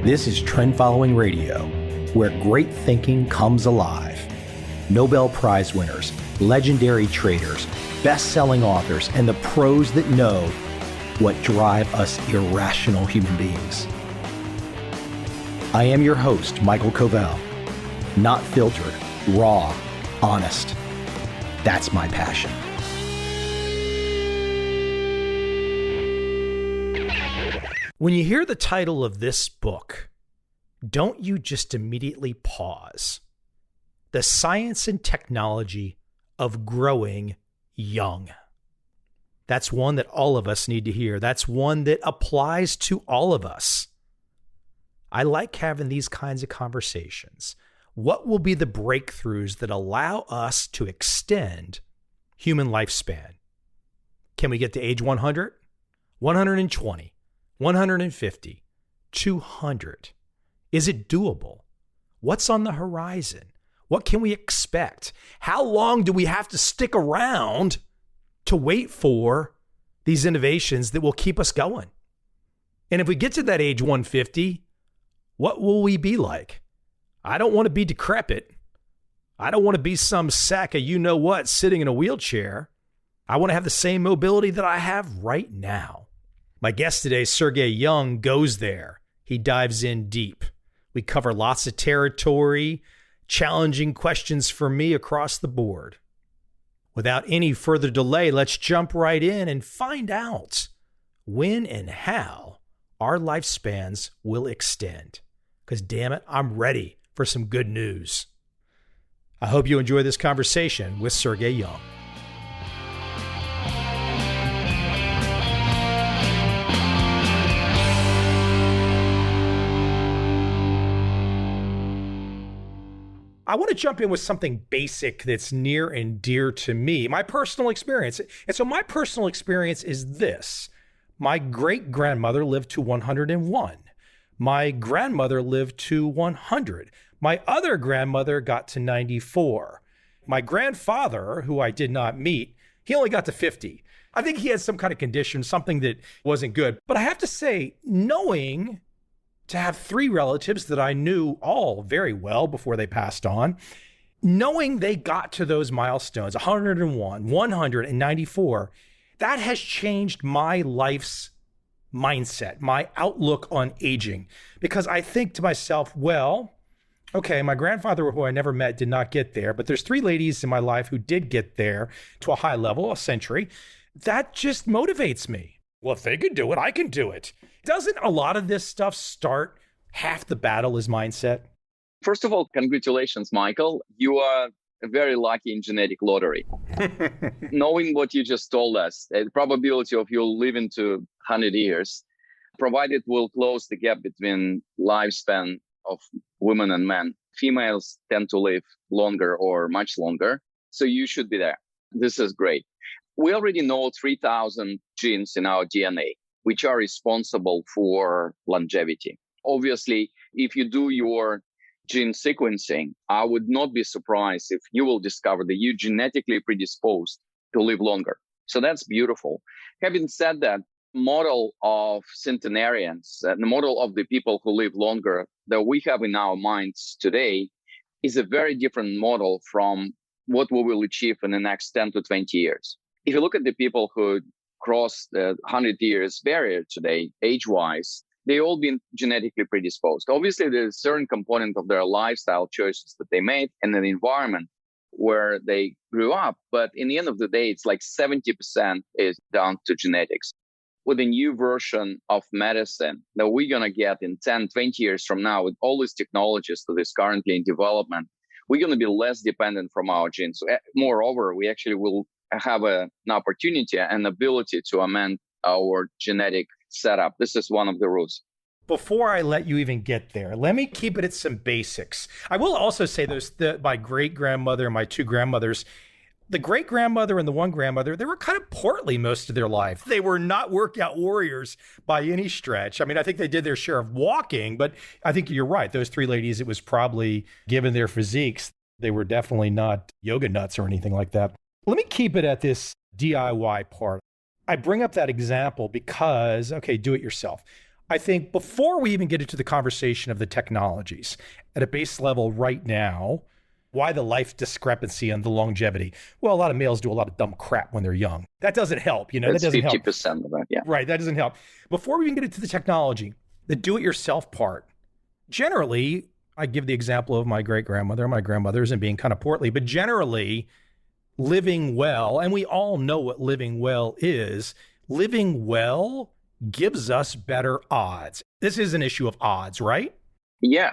This is Trend Following Radio, where great thinking comes alive. Nobel Prize winners, legendary traders, best-selling authors, and the pros that know what drive us irrational human beings. I am your host, MICHAEL COVEL. Not filtered, raw, honest. That's my passion. When you hear the title of this book, don't you just immediately pause? The Science and Technology of Growing Young. That's one that all of us need to hear. That's one that applies to all of us. I like having these kinds of conversations. What will be the breakthroughs that allow us to extend human lifespan? Can we get to age 100, 120, 150, 200? Is it doable? What's on the horizon? What can we expect? How long do we have to stick around to wait for these innovations that will keep us going? And if we get to that age 150, what will we be like? I don't want to be decrepit. I don't want to be some sack of you-know-what sitting in a wheelchair. I want to have the same mobility that I have right now. My guest today, Sergey Young, goes there. He dives in deep. We cover lots of territory, challenging questions for me across the board. Without any further delay, let's jump right in and find out when and how our lifespans will extend. Because damn it, I'm ready for some good news. I hope you enjoy this conversation with Sergey Young. I want to jump in with something basic that's near and dear to me, my personal experience. And so my personal experience is this. My great-grandmother lived to 101. My grandmother lived to 100. My other grandmother got to 94. My grandfather, who I did not meet, he only got to 50. I think he had some kind of condition, something that wasn't good. But I have to say, knowing to have three relatives that I knew all very well before they passed on, knowing they got to those milestones, 101, 100, and 94, that has changed my life's mindset, my outlook on aging. Because I think to myself, well, okay, my grandfather, who I never met, did not get there, but there's three ladies in my life who did get there to a high level, a century. That just motivates me. Well, if they could do it, I can do it. Doesn't a lot of this stuff start half the battle is mindset? First of all, congratulations, Michael. You are very lucky in genetic lottery. Knowing what you just told us, the probability of you living to 100 years, provided will close the gap between lifespan of women and men. Females tend to live longer or much longer, so you should be there. This is great. We already know 3,000 genes in our DNA, which are responsible for longevity. Obviously, if you do your gene sequencing, I would not be surprised if you will discover that you're genetically predisposed to live longer. So that's beautiful. Having said that, model of centenarians, the model of the people who live longer that we have in our minds today is a very different model from what we will achieve in the next 10 to 20 years. If you look at the people who cross the 100 years barrier today, age-wise, they all been genetically predisposed. Obviously, there's a certain component of their lifestyle choices that they made and an environment where they grew up. But in the end of the day, it's like 70% is down to genetics. With a new version of medicine that we're going to get in 10, 20 years from now, with all these technologies that is currently in development, we're going to be less dependent from our genes. Moreover, we actually will have an opportunity and ability to amend our genetic setup. This is one of the rules. Before I let you even get there, let me keep it at some basics. I will also say my great-grandmother and my two grandmothers, the great-grandmother and the one grandmother, they were kind of portly most of their life. They were not workout warriors by any stretch. I mean, I think they did their share of walking, but I think you're right. Those three ladies, it was probably, given their physiques, they were definitely not yoga nuts or anything like that. Let me keep it at this DIY part. I bring up that example because, okay, do it yourself. I think before we even get into the conversation of the technologies, at a base level right now, why the life discrepancy and the longevity? Well, a lot of males do a lot of dumb crap when they're young. That doesn't help, That's that doesn't 50% help. of that, yeah. Right, that doesn't help. Before we even get into the technology, the do-it-yourself part, generally, I give the example of my great-grandmother and my grandmothers and being kind of portly, but generally, living well, and we all know what living well is, living well gives us better odds. This is an issue of odds, right? Yeah.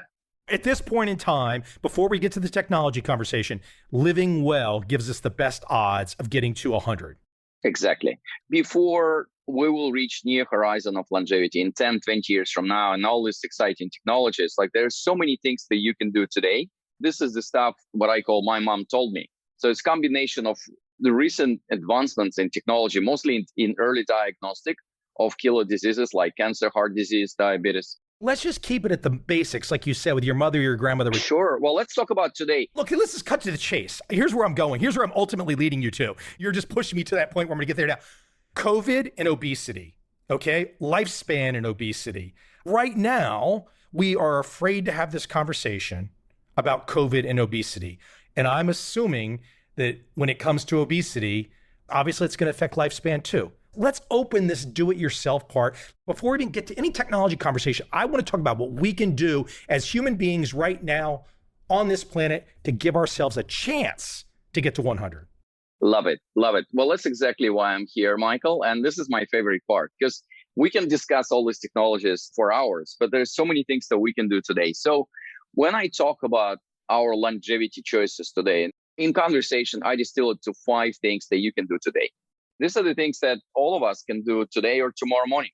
At this point in time, before we get to the technology conversation, living well gives us the best odds of getting to 100. Exactly. Before we will reach near horizon of longevity in 10, 20 years from now, and all these exciting technologies, like there's so many things that you can do today. This is the stuff, what I call my mom told me. So it's a combination of the recent advancements in technology, mostly in early diagnostic of killer diseases like cancer, heart disease, diabetes. Let's just keep it at the basics, like you said, with your mother, your grandmother. Sure. Well, let's talk about today. Look, let's just cut to the chase. Here's where I'm going. Here's where I'm ultimately leading you to. You're just pushing me to that point where I'm going to get there now. COVID and obesity, okay? Lifespan and obesity. Right now, we are afraid to have this conversation about COVID and obesity. And I'm assuming that when it comes to obesity, obviously it's going to affect lifespan too. Let's open this do-it-yourself part. Before we even get to any technology conversation, I want to talk about what we can do as human beings right now on this planet to give ourselves a chance to get to 100. Love it. Love it. Well, that's exactly why I'm here, Michael. And this is my favorite part because we can discuss all these technologies for hours, but there's so many things that we can do today. So when I talk about our longevity choices today, in conversation, I distill it to 5 things that you can do today. These are the things that all of us can do today or tomorrow morning.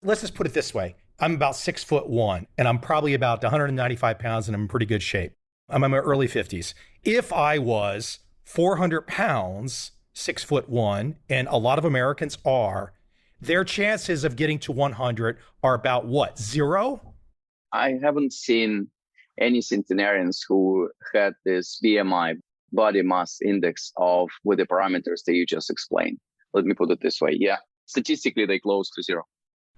Let's just put it this way. I'm about 6'1", and I'm probably about 195 pounds, and I'm in pretty good shape. I'm in my early 50s. If I was 400 pounds, 6'1", and a lot of Americans are, their chances of getting to 100 are about what, 0? I haven't seen any centenarians who had this BMI, body mass index, with the parameters that you just explained. Let me put it this way. Yeah, statistically, they're close to 0.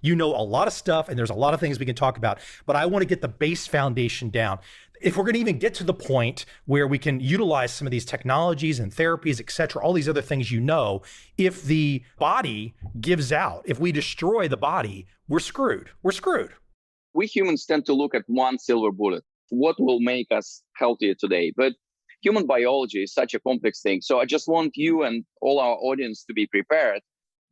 You know a lot of stuff, and there's a lot of things we can talk about, but I want to get the base foundation down. If we're going to even get to the point where we can utilize some of these technologies and therapies, et cetera, all these other things, if the body gives out, if we destroy the body, we're screwed. We're screwed. We humans tend to look at one silver bullet. What will make us healthier today? But human biology is such a complex thing. So I just want you and all our audience to be prepared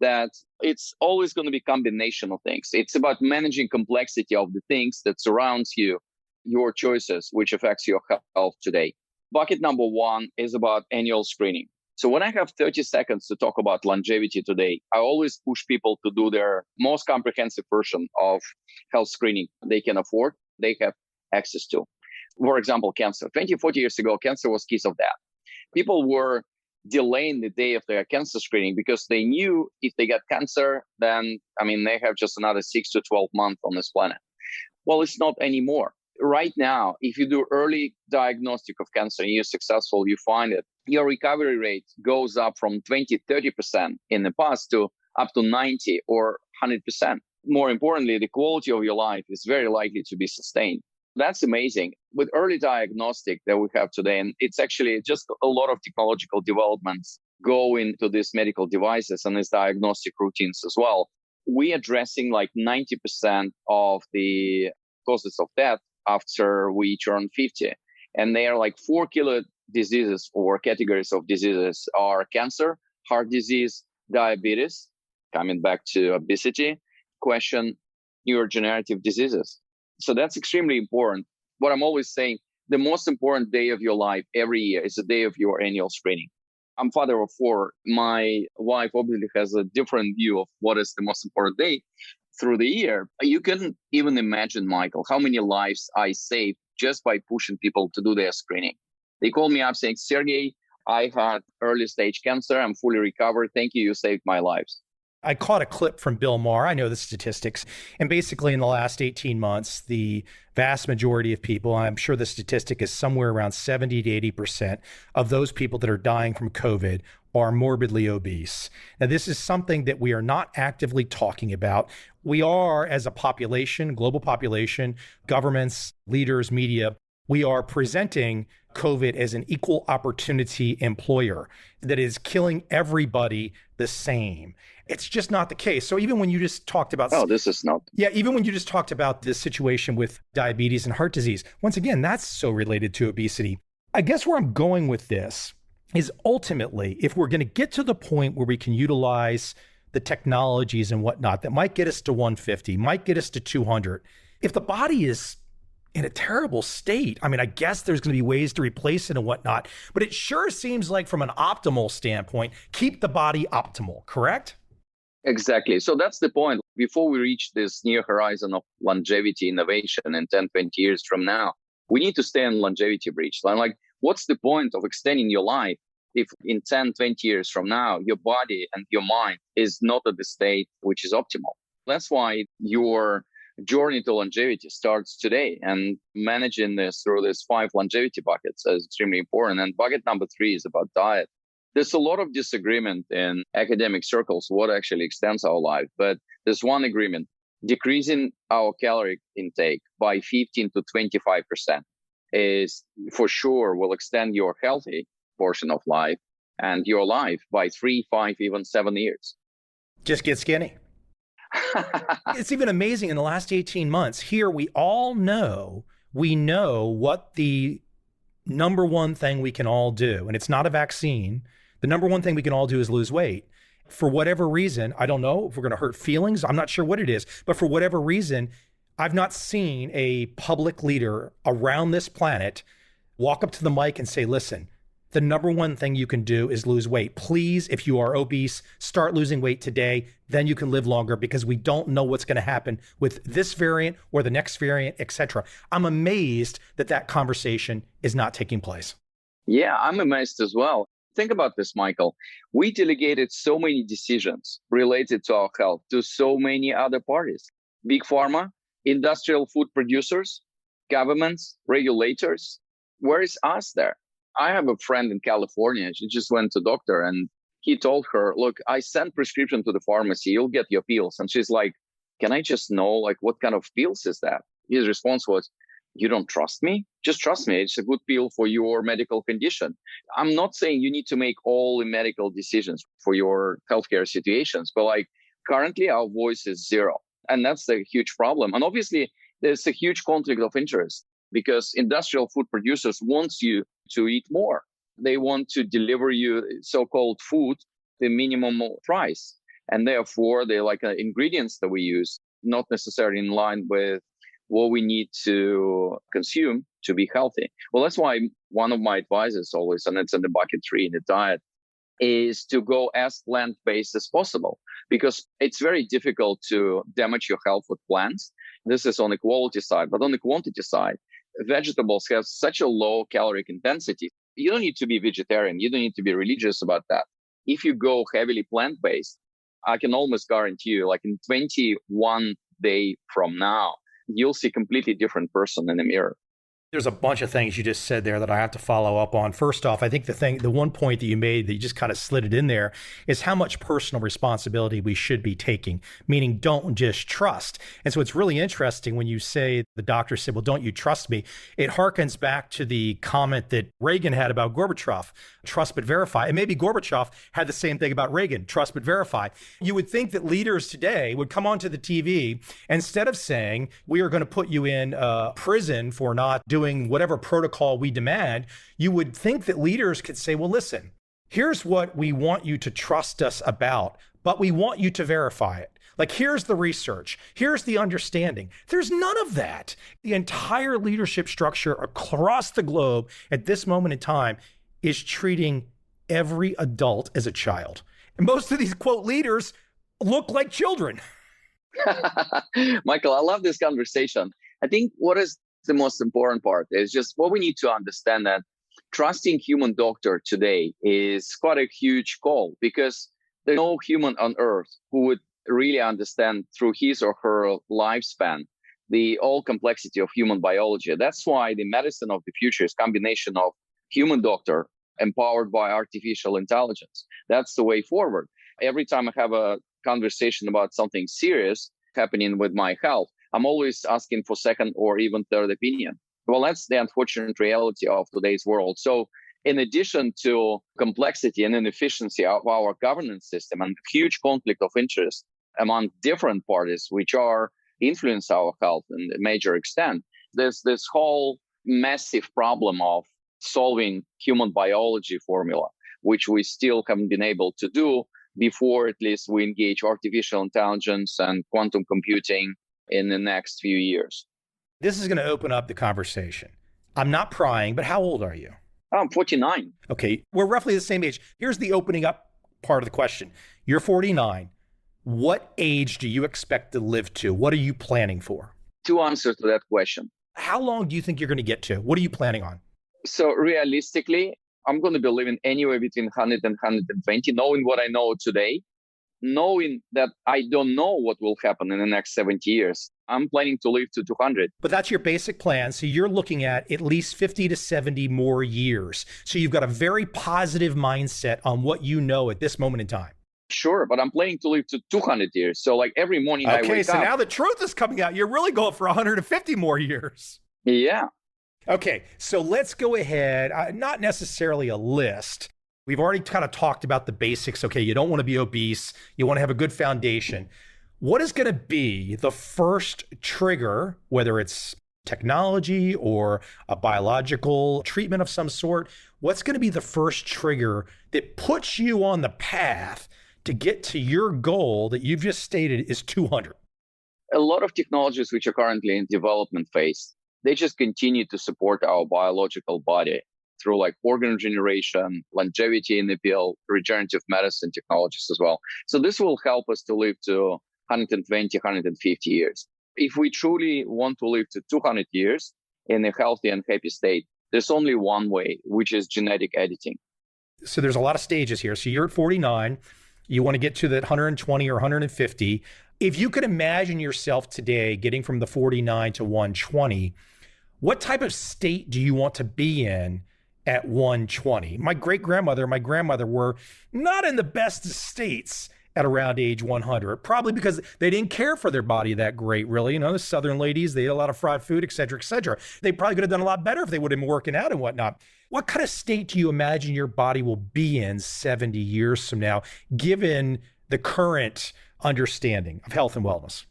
that it's always going to be a combination of things. It's about managing complexity of the things that surrounds you, your choices, which affects your health today. Bucket number 1 is about annual screening. So when I have 30 seconds to talk about longevity today, I always push people to do their most comprehensive version of health screening they can afford, they have access to. For example, cancer. 20, 40 years ago, cancer was kiss of death. People were delaying the day of their cancer screening because they knew if they get cancer, then, they have just another 6 to 12 months on this planet. Well, it's not anymore. Right now, if you do early diagnostic of cancer and you're successful, you find it, your recovery rate goes up from 20, 30% in the past to up to 90 or 100%. More importantly, the quality of your life is very likely to be sustained. That's amazing. With early diagnostic that we have today, and it's actually just a lot of technological developments go into these medical devices and these diagnostic routines as well. We're addressing like 90% of the causes of death after we turn 50. And they are like 4 killer diseases or categories of diseases are cancer, heart disease, diabetes, coming back to obesity question, neurodegenerative diseases. So that's extremely important. What I'm always saying, the most important day of your life every year is the day of your annual screening. I'm father of 4. My wife obviously has a different view of what is the most important day through the year. You can even imagine, Michael, how many lives I saved just by pushing people to do their screening. They call me up saying, Sergey, I had early stage cancer. I'm fully recovered. Thank you. You saved my lives. I caught a clip from Bill Maher. I know the statistics. And basically in the last 18 months, the vast majority of people, I'm sure the statistic is somewhere around 70 to 80% of those people that are dying from COVID are morbidly obese. Now, this is something that we are not actively talking about. We are, as a population, global population, governments, leaders, media, we are presenting COVID as an equal opportunity employer that is killing everybody the same. It's just not the case. So even when you just talked about... Oh, this is not. Yeah, even when you just talked about this situation with diabetes and heart disease, once again, that's so related to obesity. I guess where I'm going with this is ultimately, if we're going to get to the point where we can utilize the technologies and whatnot that might get us to 150, might get us to 200, if the body is in a terrible state, I mean, I guess there's going to be ways to replace it and whatnot, but it sure seems like from an optimal standpoint, keep the body optimal, correct? Exactly. So that's the point. Before we reach this near horizon of longevity innovation in 10, 20 years from now, we need to stay on longevity bridge. Like, what's the point of extending your life if in 10, 20 years from now, your body and your mind is not at the state which is optimal? That's why your journey to longevity starts today, and managing this through these 5 longevity buckets is extremely important. And bucket number 3 is about diet. There's a lot of disagreement in academic circles what actually extends our life, but there's one agreement: decreasing our calorie intake by 15 to 25% is for sure will extend your healthy portion of life and your life by 3, 5, even 7 years. Just get skinny. It's even amazing in the last 18 months. Here we know what the number one thing we can all do, and it's not a vaccine. The number one thing we can all do is lose weight. For whatever reason, I don't know if we're going to hurt feelings. I'm not sure what it is, but for whatever reason, I've not seen a public leader around this planet walk up to the mic and say, listen, the number one thing you can do is lose weight. Please, if you are obese, start losing weight today. Then you can live longer, because we don't know what's going to happen with this variant or the next variant, etc. I'm amazed that that conversation is not taking place. Yeah, I'm amazed as well. Think about this, Michael. We delegated so many decisions related to our health to so many other parties: big pharma, industrial food producers, governments, regulators. Where is us there? I have a friend in California. She just went to doctor and he told her, look, I sent prescription to the pharmacy. You'll get your pills. And she's like, can I just know what kind of pills is that? His response was, you don't trust me? Just trust me. It's a good pill for your medical condition. I'm not saying you need to make all the medical decisions for your healthcare situations, but currently our voice is zero. And that's a huge problem. And obviously there's a huge conflict of interest, because industrial food producers want you to eat more. They want to deliver you so-called food the minimum price. And therefore, they ingredients that we use, not necessarily in line with what we need to consume to be healthy. Well, that's why one of my advices always, and it's in the bucket 3 in the diet, is to go as plant-based as possible, because it's very difficult to damage your health with plants. This is on the quality side, but on the quantity side, vegetables have such a low caloric intensity. You don't need to be vegetarian. You don't need to be religious about that. If you go heavily plant-based, I can almost guarantee you, in 21 days from now, you'll see a completely different person in the mirror. There's a bunch of things you just said there that I have to follow up on. First off, I think the one point that you made that you just kind of slid it in there is how much personal responsibility we should be taking, meaning don't just trust. And so it's really interesting when you say the doctor said, well, don't you trust me? It harkens back to the comment that Reagan had about Gorbachev, trust but verify. And maybe Gorbachev had the same thing about Reagan, trust but verify. You would think that leaders today would come onto the TV, instead of saying, we are going to put you in prison for not doing whatever protocol we demand, you would think that leaders could say, well, listen, here's what we want you to trust us about, but we want you to verify it. Here's the research. Here's the understanding. There's none of that. The entire leadership structure across the globe at this moment in time is treating every adult as a child. And most of these, quote, leaders look like children. Michael, I love this conversation. I think what is the most important part is just what we need to understand, that trusting human doctor today is quite a huge call, because there's no human on earth who would really understand through his or her lifespan the all complexity of human biology. That's why the medicine of the future is a combination of human doctor empowered by artificial intelligence. That's the way forward. Every time I have a conversation about something serious happening with my health, I'm always asking for second or even third opinion. Well, that's the unfortunate reality of today's world. So in addition to complexity and inefficiency of our governance system and huge conflict of interest among different parties, which influence our health in a major extent, there's this whole massive problem of solving human biology formula, which we still haven't been able to do before at least we engage artificial intelligence and quantum computing in the next few years. This is going to open up the conversation. I'm not prying, but how old are you? I'm 49. Okay, we're roughly the same age. Here's the opening up part of the question. You're 49. What age do you expect to live to? What are you planning for? Two answers to that question. How long do you think you're going to get to? What are you planning on? So realistically, I'm going to be living anywhere between 100 and 120, knowing what I know today, knowing that I don't know what will happen in the next 70 years. I'm planning to live to 200. But that's your basic plan. So you're looking at least 50 to 70 more years. So you've got a very positive mindset on what you know at this moment in time. Sure, but I'm planning to live to 200 years. So like every morning I wake up. Okay, so now the truth is coming out. You're really going for 150 more years. Yeah. Okay, so let's go ahead. Not necessarily a list. We've already kind of talked about the basics. Okay, you don't want to be obese. You want to have a good foundation. What is going to be the first trigger, whether it's technology or a biological treatment of some sort? What's going to be the first trigger that puts you on the path to get to your goal that you've just stated is 200? A lot of technologies which are currently in development phase, they just continue to support our biological body through like organ regeneration, longevity in the pill, regenerative medicine technologies as well. So this will help us to live to 120, 150 years. If we truly want to live to 200 years in a healthy and happy state, there's only one way, which is genetic editing. So there's a lot of stages here. So you're at 49. You want to get to that 120 or 150. If you could imagine yourself today getting from the 49 to 120, what type of state do you want to be in at 120? My grandmother were not in the best states at around age 100, probably because they didn't care for their body that great, really. You know, the Southern ladies, they ate a lot of fried food, et cetera, et cetera. They probably could have done a lot better if they would have been working out and whatnot. What kind of state do you imagine your body will be in 70 years from now, given the current understanding of health and wellness?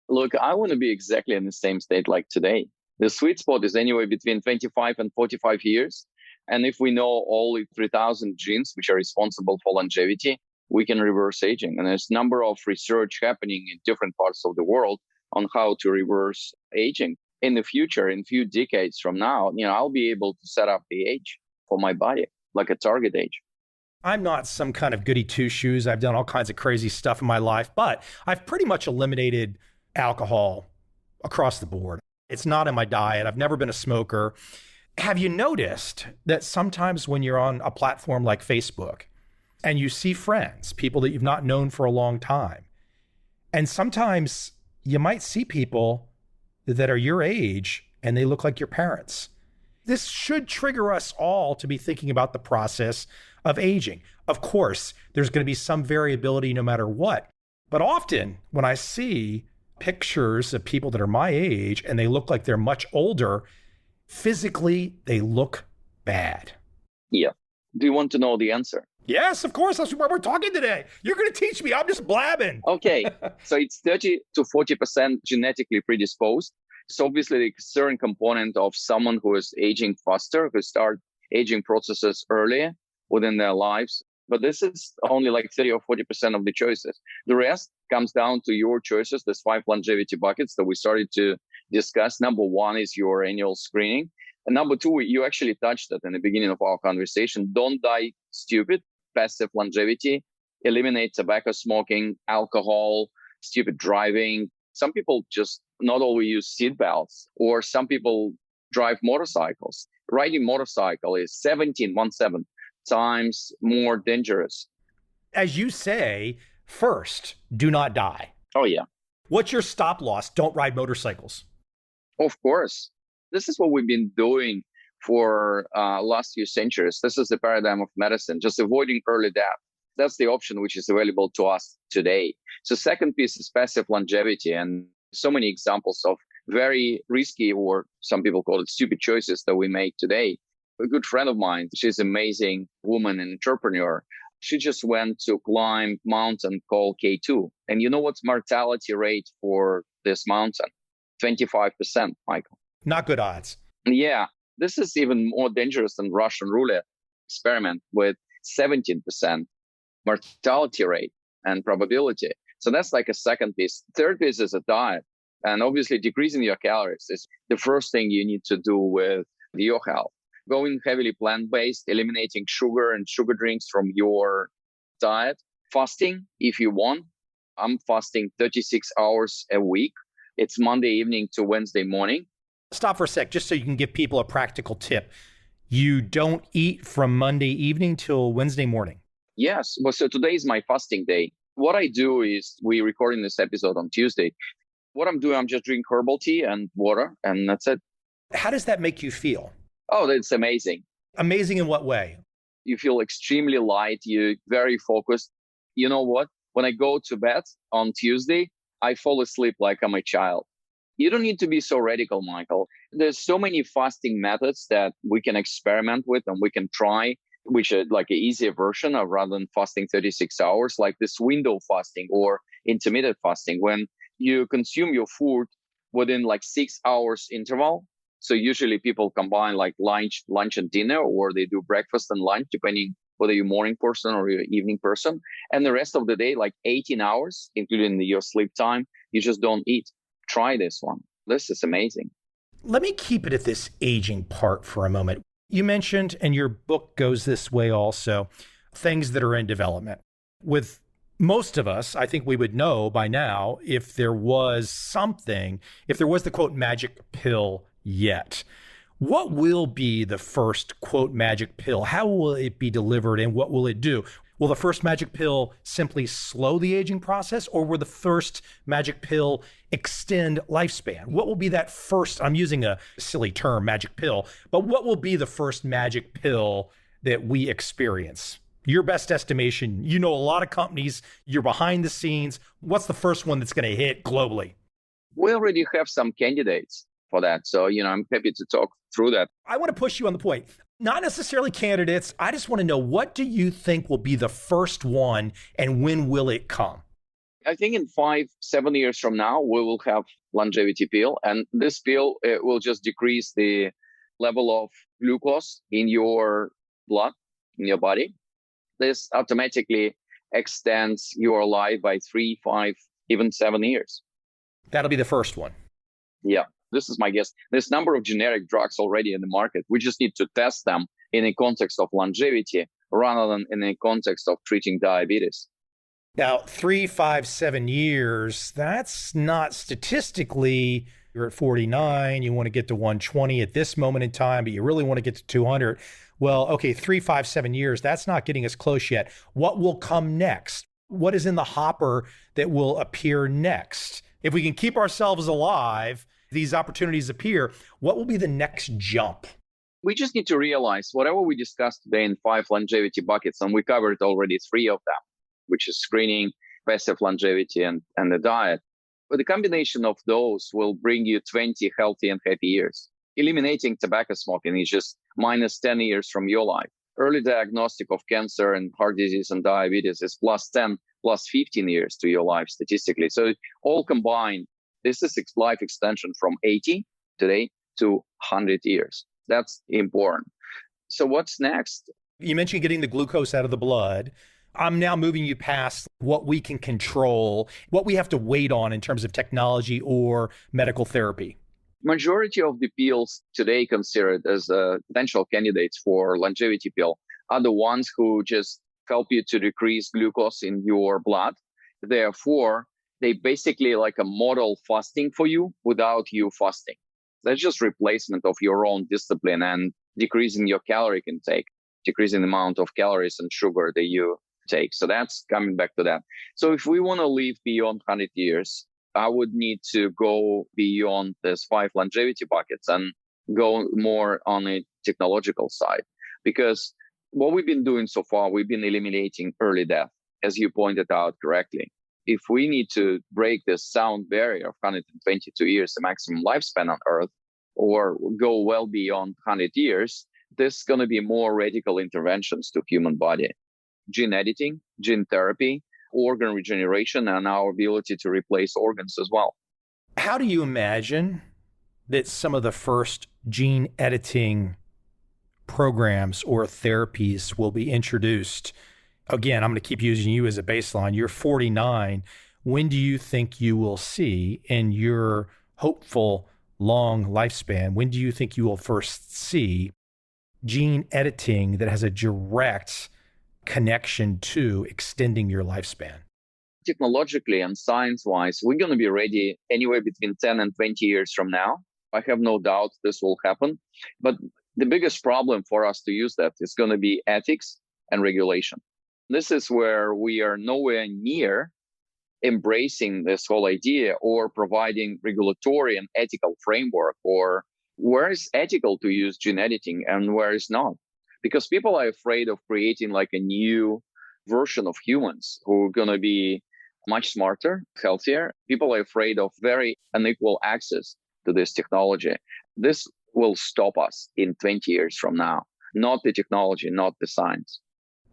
Look, I want to be exactly in the same state like today. The sweet spot is anywhere between 25 and 45 years. And if we know all the 3,000 genes which are responsible for longevity, we can reverse aging. And there's a number of research happening in different parts of the world on how to reverse aging. In the future, in a few decades from now, I'll be able to set up the age for my body, like a target age. I'm not some kind of goody two-shoes. I've done all kinds of crazy stuff in my life, but I've pretty much eliminated alcohol across the board. It's not in my diet. I've never been a smoker. Have you noticed that sometimes when you're on a platform like Facebook and you see friends, people that you've not known for a long time, and sometimes you might see people that are your age and they look like your parents. This should trigger us all to be thinking about the process of aging. Of course, there's going to be some variability no matter what. But often when I see pictures of people that are my age and they look like they're much older, physically, they look bad. Yeah. Do you want to know the answer? Yes, of course. That's why we're talking today. You're going to teach me. I'm just blabbing. Okay. So it's 30 to 40% genetically predisposed. So obviously, the certain component of someone who is aging faster, who start aging processes earlier within their lives. But this is only like 30 or 40% of the choices. The rest comes down to your choices. There's 5 longevity buckets that we started to discuss. Number 1 is your annual screening. And number 2, you actually touched it in the beginning of our conversation. Don't die stupid. Passive longevity. Eliminate tobacco smoking, alcohol, stupid driving. Some people just not always use seat belts, or some people drive motorcycles. Riding motorcycle is 17 times more dangerous. As you say, first, do not die. Oh, yeah. What's your stop loss? Don't ride motorcycles. Of course. This is what we've been doing for last few centuries. This is the paradigm of medicine, just avoiding early death. That's the option which is available to us today. So second piece is passive longevity, and so many examples of very risky, or some people call it stupid, choices that we make today. A good friend of mine, she's an amazing woman and entrepreneur. She just went to climb mountain called K2. And you know what's mortality rate for this mountain? 25%, Michael. Not good odds. Yeah, this is even more dangerous than Russian roulette experiment with 17% mortality rate and probability. So that's like a second piece. Third piece is a diet. And obviously decreasing your calories is the first thing you need to do with your health. Going heavily plant-based, eliminating sugar and sugar drinks from your diet. Fasting, if you want. I'm fasting 36 hours a week. It's Monday evening to Wednesday morning. Stop for a sec, just so you can give people a practical tip. You don't eat from Monday evening till Wednesday morning. Yes. Well, so today is my fasting day. What I do is, we're recording this episode on Tuesday. What I'm doing, I'm just drinking herbal tea and water, and that's it. How does that make you feel? Oh, that's amazing. Amazing in what way? You feel extremely light. You're very focused. You know what? When I go to bed on Tuesday, I fall asleep like I'm a child. You don't need to be so radical, Michael. There's so many fasting methods that we can experiment with and we can try, which are like an easier version of, rather than fasting 36 hours, like this window fasting or intermittent fasting, when you consume your food within like 6 hours interval. So usually people combine like lunch and dinner, or they do breakfast and lunch, depending whether you're a morning person or you're an evening person. And the rest of the day, like 18 hours, including your sleep time, you just don't eat. Try this one. This is amazing. Let me keep it at this aging part for a moment. You mentioned, and your book goes this way also, things that are in development. With most of us, I think we would know by now if there was the quote magic pill yet. What will be the first quote magic pill? How will it be delivered and what will it do? Will the first magic pill simply slow the aging process, or will the first magic pill extend lifespan? What will be that first, I'm using a silly term, magic pill, but what will be the first magic pill that we experience? Your best estimation, you know a lot of companies, you're behind the scenes. What's the first one that's going to hit globally? We already have some candidates for that. So, I'm happy to talk through that. I want to push you on the point. Not necessarily candidates. I just want to know, what do you think will be the first one and when will it come? I think in 5-7 years from now, we will have longevity pill. And this pill will just decrease the level of glucose in your blood, in your body. This automatically extends your life by 3, 5, even 7 years. That'll be the first one. Yeah. This is my guess. There's a number of generic drugs already in the market. We just need to test them in a context of longevity rather than in a context of treating diabetes. Now, 3, 5, 7 years, that's not statistically, you're at 49, you want to get to 120 at this moment in time, but you really want to get to 200. Well, okay, 3, 5, 7 years, that's not getting us close yet. What will come next? What is in the hopper that will appear next? If we can keep ourselves alive, these opportunities appear, what will be the next jump? We just need to realize whatever we discussed today in 5 longevity buckets, and we covered already 3 of them, which is screening, passive longevity, and the diet. But the combination of those will bring you 20 healthy and happy years. Eliminating tobacco smoking is just minus 10 years from your life. Early diagnostic of cancer and heart disease and diabetes is plus 10, plus 15 years to your life statistically. So all combined, this is life extension from 80 today to 100 years. That's important. So what's next? You mentioned getting the glucose out of the blood. I'm now moving you past what we can control, what we have to wait on in terms of technology or medical therapy. Majority of the pills today considered as potential candidates for longevity pill are the ones who just help you to decrease glucose in your blood. Therefore, they basically like a model fasting for you without you fasting. That's just replacement of your own discipline and decreasing your calorie intake, decreasing the amount of calories and sugar that you take. So that's coming back to that. So if we want to live beyond 100 years, I would need to go beyond these 5 longevity buckets and go more on a technological side. Because what we've been doing so far, we've been eliminating early death, as you pointed out correctly. If we need to break this sound barrier of 122 years, the maximum lifespan on Earth, or go well beyond 100 years, there's going to be more radical interventions to human body. Gene editing, gene therapy, organ regeneration, and our ability to replace organs as well. How do you imagine that some of the first gene editing programs or therapies will be introduced? Again, I'm going to keep using you as a baseline. You're 49. When do you think you will see in your hopeful long lifespan, when do you think you will first see gene editing that has a direct connection to extending your lifespan? Technologically and science-wise, we're going to be ready anywhere between 10 and 20 years from now. I have no doubt this will happen. But the biggest problem for us to use that is going to be ethics and regulation. This is where we are nowhere near embracing this whole idea or providing regulatory and ethical framework, or where is ethical to use gene editing and where is not. Because people are afraid of creating like a new version of humans who are going to be much smarter, healthier. People are afraid of very unequal access to this technology. This will stop us in 20 years from now, not the technology, not the science.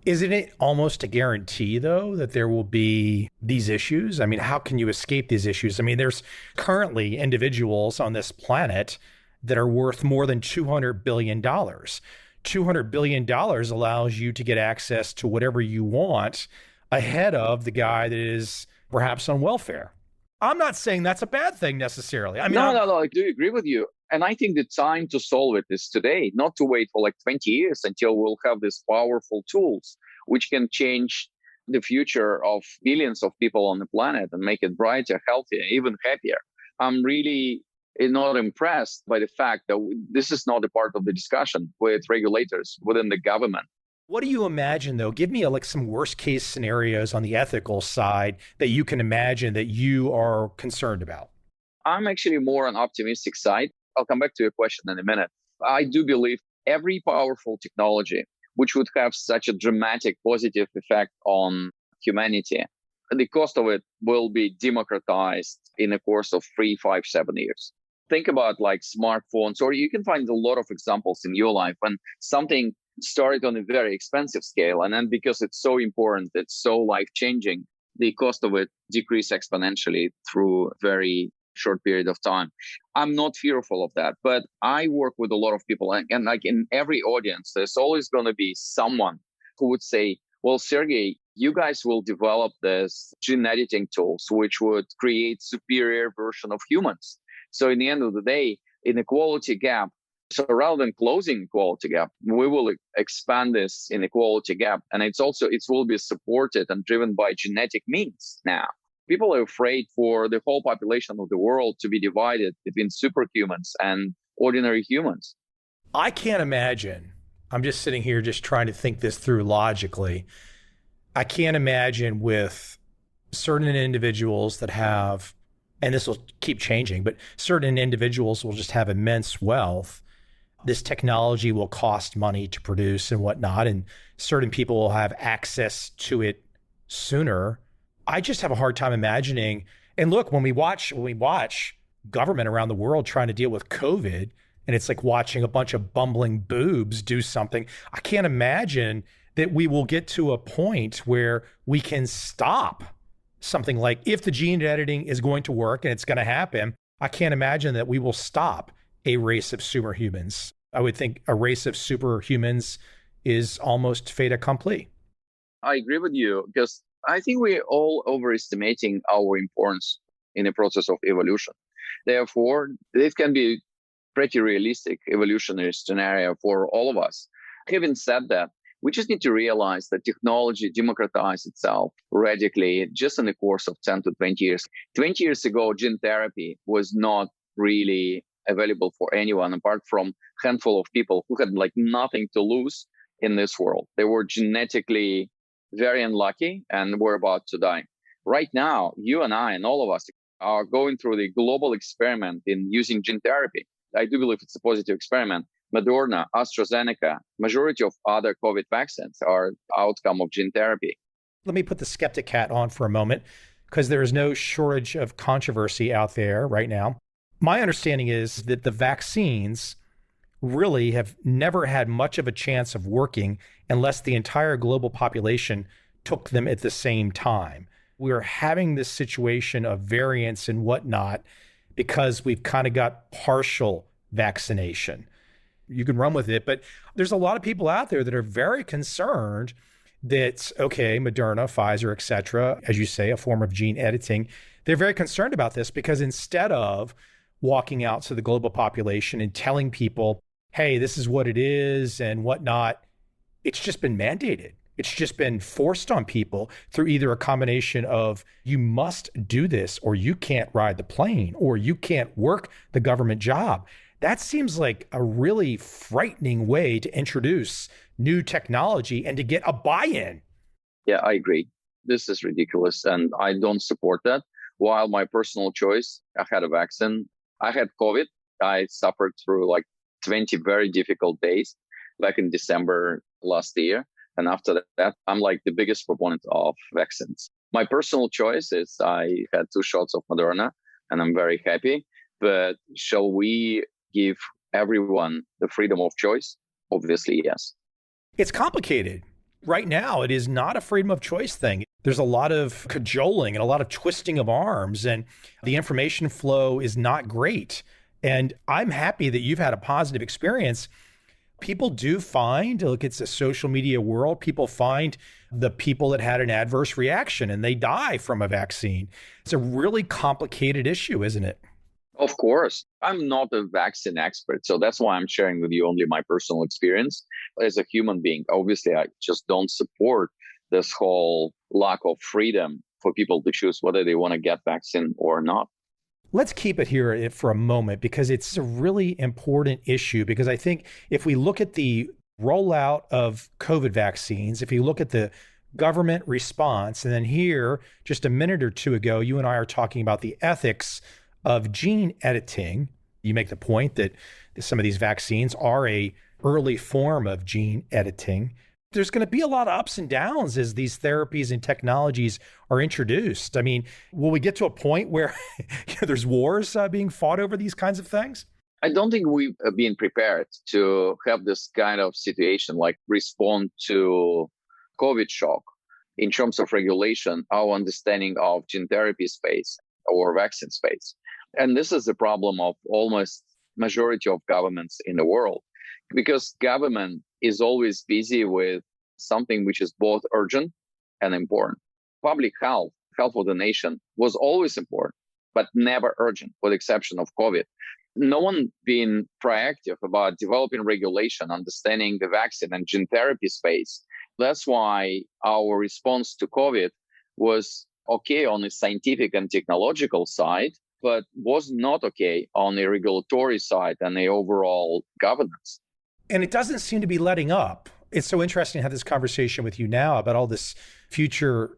Isn't it almost a guarantee, though, that there will be these issues? I mean, how can you escape these issues? I mean, there's currently individuals on this planet that are worth more than $200 billion. $200 billion allows you to get access to whatever you want ahead of the guy that is perhaps on welfare. I'm not saying that's a bad thing necessarily. I mean, No, I do agree with you. And I think the time to solve it is today, not to wait for like 20 years until we'll have these powerful tools which can change the future of billions of people on the planet and make it brighter, healthier, even happier. I'm really not impressed by the fact that this is not a part of the discussion with regulators within the government. What do you imagine, though? Give me like some worst case scenarios on the ethical side that you can imagine that you are concerned about. I'm actually more on optimistic side. I'll come back to your question in a minute. I do believe every powerful technology which would have such a dramatic positive effect on humanity, the cost of it will be democratized in the course of 3, 5, 7 years. Think about like smartphones, or you can find a lot of examples in your life when something started on a very expensive scale. And then because it's so important, it's so life-changing, the cost of it decreased exponentially through a very short period of time. I'm not fearful of that, but I work with a lot of people, and like in every audience, there's always going to be someone who would say, well, Sergey, you guys will develop this gene editing tools, which would create superior version of humans. So in the end of the day, inequality gap. So rather than closing equality gap, we will expand this inequality gap. And it will be supported and driven by genetic means now. People are afraid for the whole population of the world to be divided between superhumans and ordinary humans. I can't imagine. I'm just sitting here just trying to think this through logically. I can't imagine with certain individuals that have, and this will keep changing, but certain individuals will just have immense wealth. This technology will cost money to produce and whatnot, and certain people will have access to it sooner. I just have a hard time imagining. And look, when we watch government around the world trying to deal with COVID, and it's like watching a bunch of bumbling boobs do something, I can't imagine that we will get to a point where we can stop something like, if the gene editing is going to work and it's going to happen, I can't imagine that we will stop a race of superhumans. I would think a race of superhumans is almost fait accompli. I agree with you, because I think we're all overestimating our importance in the process of evolution. Therefore, it can be pretty realistic evolutionary scenario for all of us. Having said that, we just need to realize that technology democratized itself radically just in the course of 10 to 20 years. 20 years ago, gene therapy was not really available for anyone apart from a handful of people who had like nothing to lose in this world. They were genetically very unlucky and were about to die. Right now, you and I and all of us are going through the global experiment in using gene therapy. I do believe it's a positive experiment. Moderna, AstraZeneca, majority of other COVID vaccines are outcome of gene therapy. Let me put the skeptic hat on for a moment, because there is no shortage of controversy out there right now. My understanding is that the vaccines really have never had much of a chance of working unless the entire global population took them at the same time. We're having this situation of variants and whatnot because we've kind of got partial vaccination. You can run with it, but there's a lot of people out there that are very concerned that, okay, Moderna, Pfizer, et cetera, as you say, a form of gene editing, they're very concerned about this because instead of walking out to the global population and telling people, hey, this is what it is and whatnot, it's just been mandated. It's just been forced on people through either a combination of you must do this or you can't ride the plane or you can't work the government job. That seems like a really frightening way to introduce new technology and to get a buy-in. Yeah, I agree. This is ridiculous and I don't support that. While my personal choice, I had a vaccine. I had COVID. I suffered through like 20 very difficult days back in December last year. And after that, I'm like the biggest proponent of vaccines. My personal choice is I had 2 shots of Moderna and I'm very happy. But shall we give everyone the freedom of choice? Obviously, yes. It's complicated. Right now, it is not a freedom of choice thing. There's a lot of cajoling and a lot of twisting of arms, and the information flow is not great. And I'm happy that you've had a positive experience. People do find, look, it's a social media world, people find the people that had an adverse reaction and they die from a vaccine. It's a really complicated issue, isn't it? Of course. I'm not a vaccine expert, so that's why I'm sharing with you only my personal experience as a human being. Obviously, I just don't support this whole lack of freedom for people to choose whether they want to get vaccine or not. Let's keep it here for a moment because it's a really important issue, because I think if we look at the rollout of COVID vaccines, if you look at the government response, and then here, just a minute or two ago, you and I are talking about the ethics of gene editing. You make the point that some of these vaccines are a early form of gene editing. There's going to be a lot of ups and downs as these therapies and technologies are introduced. I mean, will we get to a point where there's wars being fought over these kinds of things? I don't think we've been prepared to have this kind of situation, like respond to COVID shock in terms of regulation, our understanding of gene therapy space or vaccine space. And this is the problem of almost majority of governments in the world, because government is always busy with something which is both urgent and important. Public health of the nation was always important, but never urgent, with the exception of COVID. No one being proactive about developing regulation, understanding the vaccine and gene therapy space. That's why our response to COVID was okay on the scientific and technological side, but was not okay on the regulatory side and the overall governance. And it doesn't seem to be letting up. It's so interesting to have this conversation with you now about all this future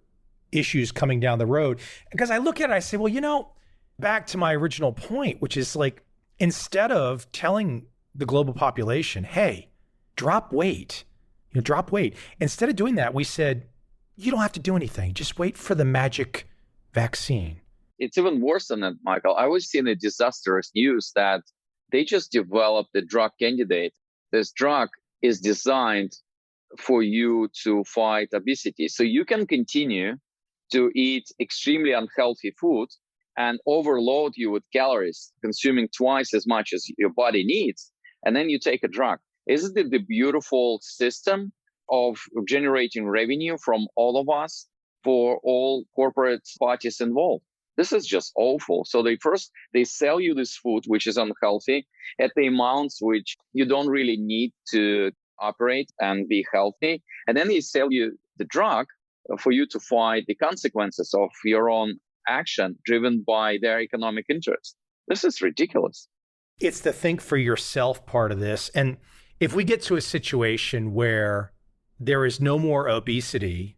issues coming down the road. Because I look at it, I say, well, back to my original point, which is like, instead of telling the global population, hey, drop weight, Instead of doing that, we said, you don't have to do anything. Just wait for the magic vaccine. It's even worse than that, Michael. I was seeing a disastrous news that they just developed a drug candidate. This drug is designed for you to fight obesity. So you can continue to eat extremely unhealthy food and overload you with calories, consuming twice as much as your body needs. And then you take a drug. Isn't it the beautiful system of generating revenue from all of us for all corporate parties involved? This is just awful. So they sell you this food, which is unhealthy, at the amounts which you don't really need to operate and be healthy. And then they sell you the drug for you to fight the consequences of your own action driven by their economic interest. This is ridiculous. It's the think for yourself part of this. And if we get to a situation where there is no more obesity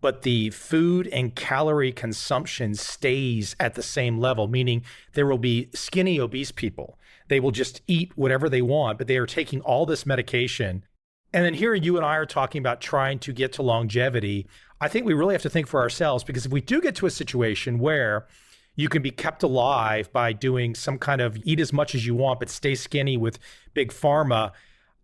but the food and calorie consumption stays at the same level, meaning there will be skinny, obese people. They will just eat whatever they want, but they are taking all this medication. And then here you and I are talking about trying to get to longevity. I think we really have to think for ourselves, because if we do get to a situation where you can be kept alive by doing some kind of eat as much as you want, but stay skinny with big pharma,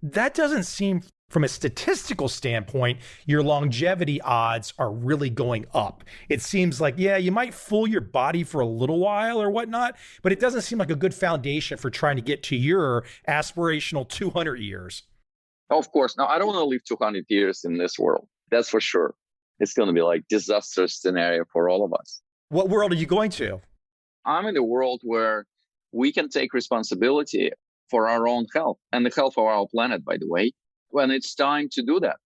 that doesn't seem, from a statistical standpoint, your longevity odds are really going up. It seems like, yeah, you might fool your body for a little while or whatnot, but it doesn't seem like a good foundation for trying to get to your aspirational 200 years. Of course. Now, I don't want to live 200 years in this world. That's for sure. It's going to be like disaster scenario for all of us. What world are you going to? I'm in a world where we can take responsibility for our own health and the health of our planet, by the way, when it's time to do that.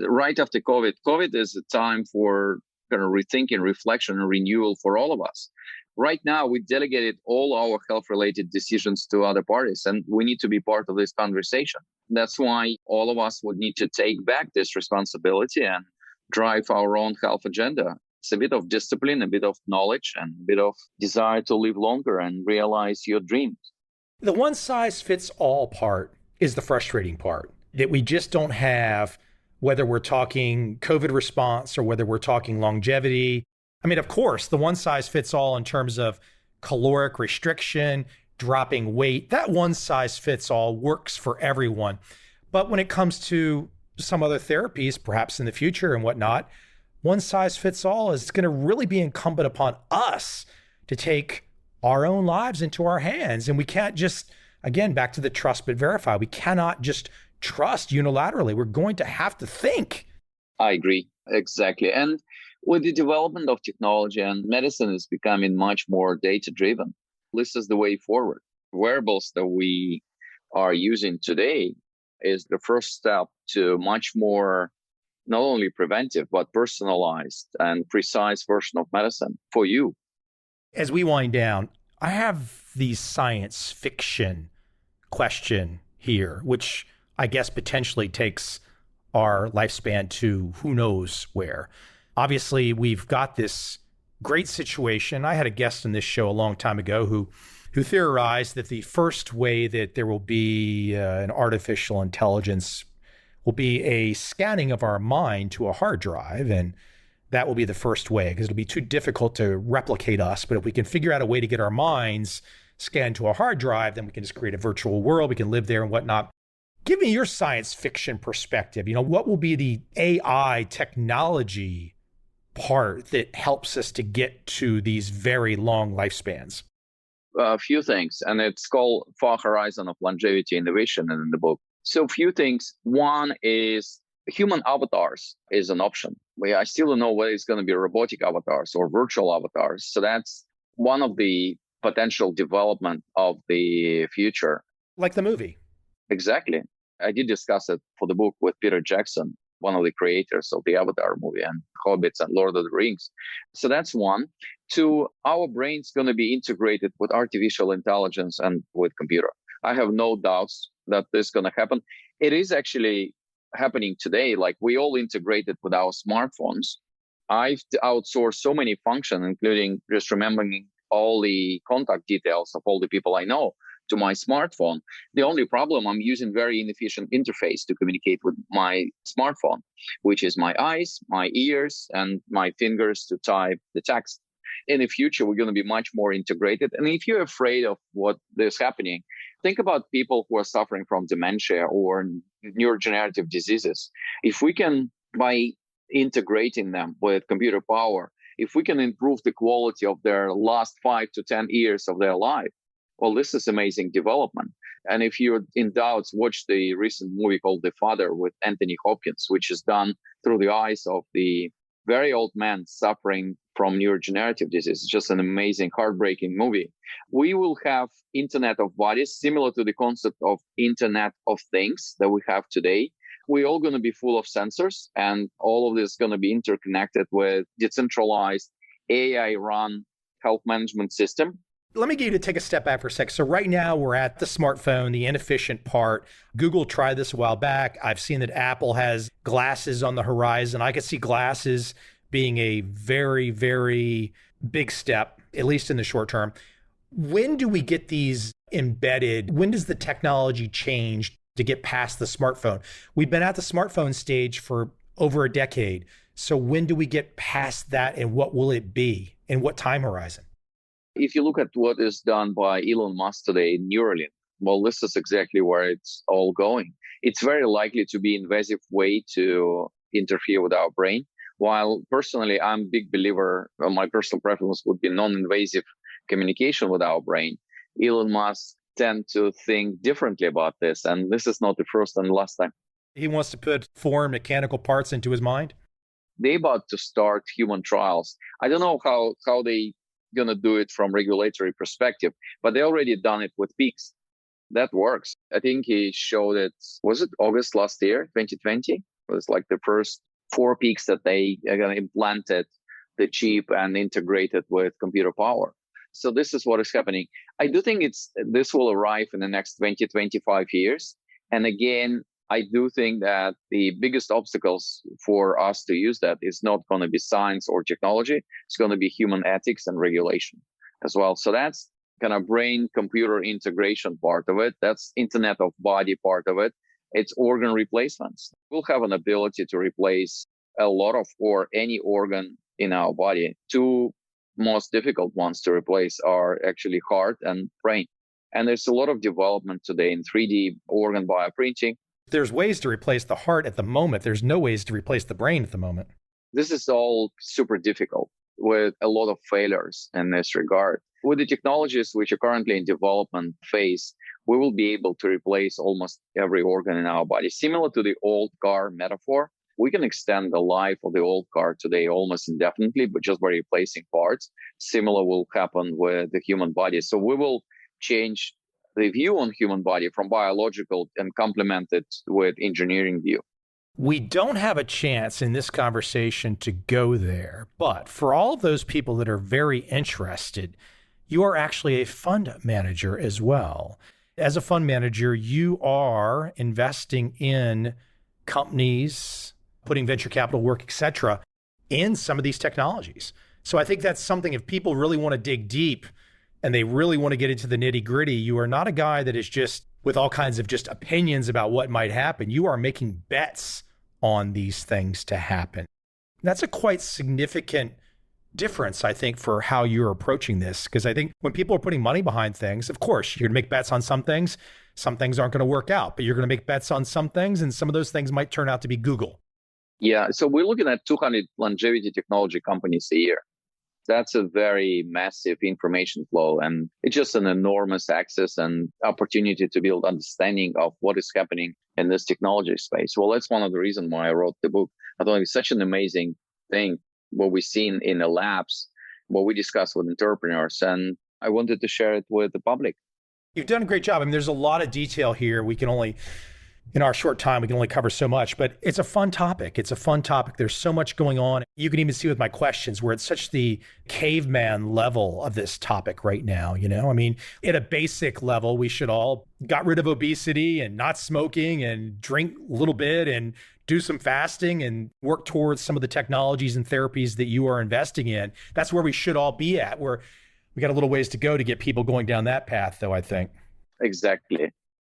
Right after COVID, COVID is a time for kind of rethinking, reflection, and renewal for all of us. Right now, we delegated all our health-related decisions to other parties, and we need to be part of this conversation. That's why all of us would need to take back this responsibility and drive our own health agenda. It's a bit of discipline, a bit of knowledge, and a bit of desire to live longer and realize your dreams. The one-size-fits-all part is the frustrating part, that we just don't have, whether we're talking COVID response or whether we're talking longevity. I mean, of course, the one-size-fits-all in terms of caloric restriction, dropping weight, that one-size-fits-all works for everyone. But when it comes to some other therapies, perhaps in the future and whatnot, one size fits all is going to really be incumbent upon us to take our own lives into our hands. And we can't just, again, back to the trust but verify, we cannot just trust unilaterally. We're going to have to think. I agree. Exactly. And with the development of technology and medicine is becoming much more data-driven, this is the way forward. Wearables that we are using today is the first step to much more not only preventive, but personalized and precise version of medicine for you. As we wind down, I have the science fiction question here, which I guess potentially takes our lifespan to who knows where. Obviously, we've got this great situation. I had a guest in this show a long time ago who theorized that the first way that there will be an artificial intelligence will be a scanning of our mind to a hard drive, and that will be the first way, because it'll be too difficult to replicate us. But if we can figure out a way to get our minds scanned to a hard drive, then we can just create a virtual world. We can live there and whatnot. Give me your science fiction perspective. What will be the AI technology part that helps us to get to these very long lifespans? A few things, and it's called Far Horizon of Longevity Innovation in the book. So a few things. One is human avatars is an option. I still don't know whether it's going to be robotic avatars or virtual avatars. So that's one of the potential development of the future. Like the movie. Exactly. I did discuss it for the book with Peter Jackson, one of the creators of the Avatar movie and Hobbits and Lord of the Rings. So that's one. Two, our brain's going to be integrated with artificial intelligence and with computer. I have no doubts that this is going to happen. It is actually happening today. Like, we all integrated with our smartphones. I've outsourced so many functions, including just remembering all the contact details of all the people I know to my smartphone. The only problem, I'm using very inefficient interface to communicate with my smartphone, which is my eyes, my ears, and my fingers to type the text. In the future, we're going to be much more integrated. And if you're afraid of what is happening, think about people who are suffering from dementia or neurodegenerative diseases. If we can, by integrating them with computer power, if we can improve the quality of their last 5 to 10 years of their life, well, this is amazing development. And if you're in doubts, watch the recent movie called The Father with Anthony Hopkins, which is done through the eyes of the very old man suffering from neurodegenerative disease. It's just an amazing, heartbreaking movie. We will have Internet of Bodies, similar to the concept of Internet of Things that we have today. We're all going to be full of sensors, and all of this is going to be interconnected with decentralized AI-run health management system. Let me get you to take a step back for a sec. So right now we're at the smartphone, the inefficient part. Google tried this a while back. I've seen that Apple has glasses on the horizon. I could see glasses being a very, very big step, at least in the short term. When do we get these embedded? When does the technology change to get past the smartphone? We've been at the smartphone stage for over a decade. So when do we get past that, and what will it be, and what time horizon? If you look at what is done by Elon Musk today in Neuralink, well, this is exactly where it's all going. It's very likely to be an invasive way to interfere with our brain. While personally, I'm a big believer, my personal preference would be non-invasive communication with our brain. Elon Musk tend to think differently about this, and this is not the first and last time. He wants to put foreign mechanical parts into his mind? They're about to start human trials. I don't know how they going to do it from regulatory perspective, but they already done it with pigs. That works. I think he showed it, was it August last year, 2020? It was like the first 4 pigs that they implanted the chip and integrated with computer power. So this is what is happening. I do think this will arrive in the next 20, 25 years. And again, I do think that the biggest obstacles for us to use that is not going to be science or technology. It's going to be human ethics and regulation as well. So that's kind of brain computer integration part of it. That's Internet of Body part of it. It's organ replacements. We'll have an ability to replace a lot of or any organ in our body. 2 most difficult ones to replace are actually heart and brain. And there's a lot of development today in 3D organ bioprinting. There's ways to replace the heart at the moment. There's no ways to replace the brain at the moment. This is all super difficult with a lot of failures in this regard. With the technologies which are currently in development phase, we will be able to replace almost every organ in our body. Similar to the old car metaphor, we can extend the life of the old car today almost indefinitely, but just by replacing parts. Similar will happen with the human body. So we will change the view on human body from biological and complement it with engineering view. We don't have a chance in this conversation to go there, but for all of those people that are very interested, you are actually a fund manager as well. As a fund manager, you are investing in companies, putting venture capital work, et cetera, in some of these technologies. So I think that's something, if people really want to dig deep and they really want to get into the nitty gritty, you are not a guy that is just with all kinds of just opinions about what might happen. You are making bets on these things to happen. That's a quite significant difference, I think, for how you're approaching this. Because I think when people are putting money behind things, of course, you're going to make bets on some things. Some things aren't going to work out, but you're going to make bets on some things, and some of those things might turn out to be Google. Yeah, so we're looking at 200 longevity technology companies a year. That's a very massive information flow, and it's just an enormous access and opportunity to build understanding of what is happening in this technology space. Well, that's one of the reasons why I wrote the book. I thought it's such an amazing thing, what we've seen in the labs, what we discuss with entrepreneurs, and I wanted to share it with the public. You've done a great job. I mean, there's a lot of detail here. We can only, in our short time, we can only cover so much, but it's a fun topic. It's a fun topic. There's so much going on. You can even see with my questions where it's such the caveman level of this topic right now. You know, I mean, at a basic level, we should all got rid of obesity and not smoking and drink a little bit and do some fasting and work towards some of the technologies and therapies that you are investing in. That's where we should all be at. Where we got a little ways to go to get people going down that path, though, I think. Exactly.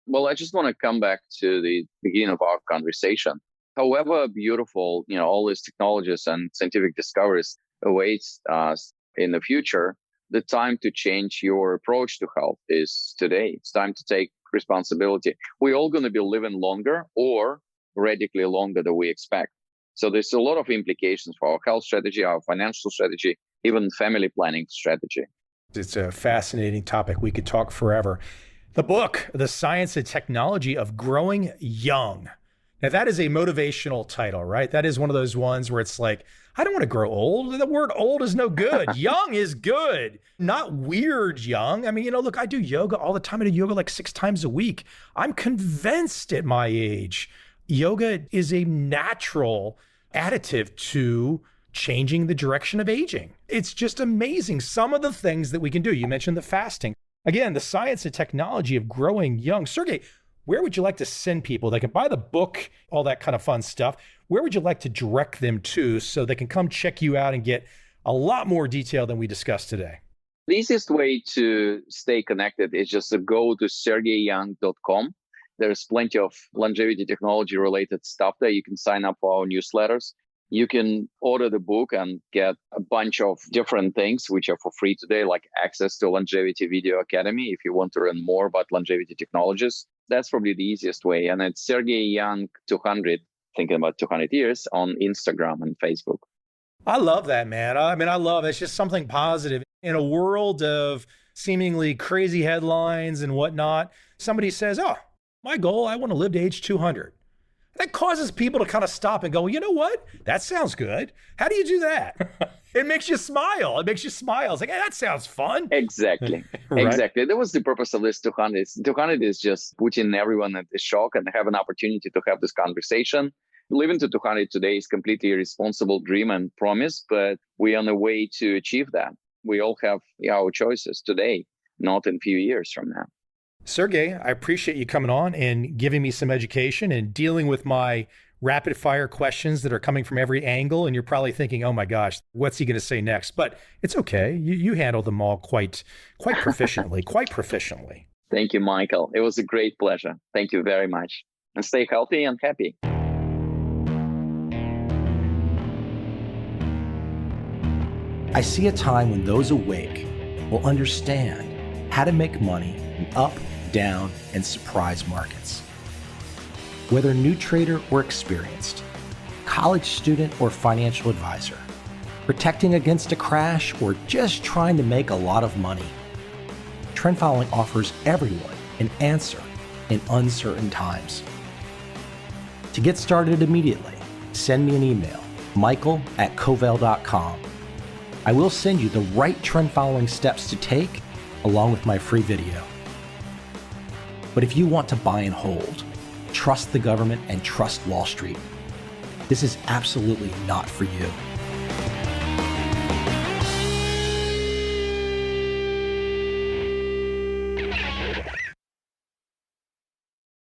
Well, I just want to come back to the beginning of our conversation. However beautiful, all these technologies and scientific discoveries awaits us in the future, the time to change your approach to health is today. It's time to take responsibility. We're all going to be living longer or radically longer than we expect. So there's a lot of implications for our health strategy, our financial strategy, even family planning strategy. It's a fascinating topic. We could talk forever. The book, The Science and Technology of Growing Young. Now, that is a motivational title, right? That is one of those ones where it's like, I don't want to grow old. The word old is no good. Young is good, not weird young. I mean, look, I do yoga all the time. I do yoga like 6 times a week. I'm convinced at my age, yoga is a natural additive to changing the direction of aging. It's just amazing. Some of the things that we can do. You mentioned the fasting. Again, The Science and Technology of Growing Young. Sergey, where would you like to send people? They can buy the book, all that kind of fun stuff. where would you like to direct them to so they can come check you out and get a lot more detail than we discussed today? The easiest way to stay connected is just to go to sergeyyoung.com. There's plenty of longevity technology related stuff there. You can sign up for our newsletters. You can order the book and get a bunch of different things which are for free today, like access to Longevity Video Academy if you want to learn more about longevity technologies. That's probably the easiest way. And it's Sergey Young 200, thinking about 200 years, on Instagram and Facebook. I love that, man. I mean, I love it. It's just something positive. In a world of seemingly crazy headlines and whatnot, somebody says, oh, my goal, I want to live to age 200. That causes people to kind of stop and go, you know what? That sounds good. How do you do that? It makes you smile. It makes you smile. It's like, hey, that sounds fun. Exactly. Right? Exactly. That was the purpose of this 200. 200 is just putting everyone at the shock and have an opportunity to have this conversation. Living to 200 today is completely a responsible dream and promise, but we are on a way to achieve that. We all have our choices today, not in a few years from now. Sergey, I appreciate you coming on and giving me some education and dealing with my rapid fire questions that are coming from every angle. And you're probably thinking, oh my gosh, what's he going to say next? But it's okay. You handled them all quite proficiently, quite proficiently. Thank you, Michael. It was a great pleasure. Thank you very much. And stay healthy and happy. I see a time when those awake will understand how to make money in up, down, and surprise markets. Whether new trader or experienced, college student or financial advisor, protecting against a crash or just trying to make a lot of money, trend following offers everyone an answer in uncertain times. To get started immediately, send me an email, michael@covel.com. I will send you the right trend following steps to take along with my free video. But if you want to buy and hold, trust the government and trust Wall Street, this is absolutely not for you.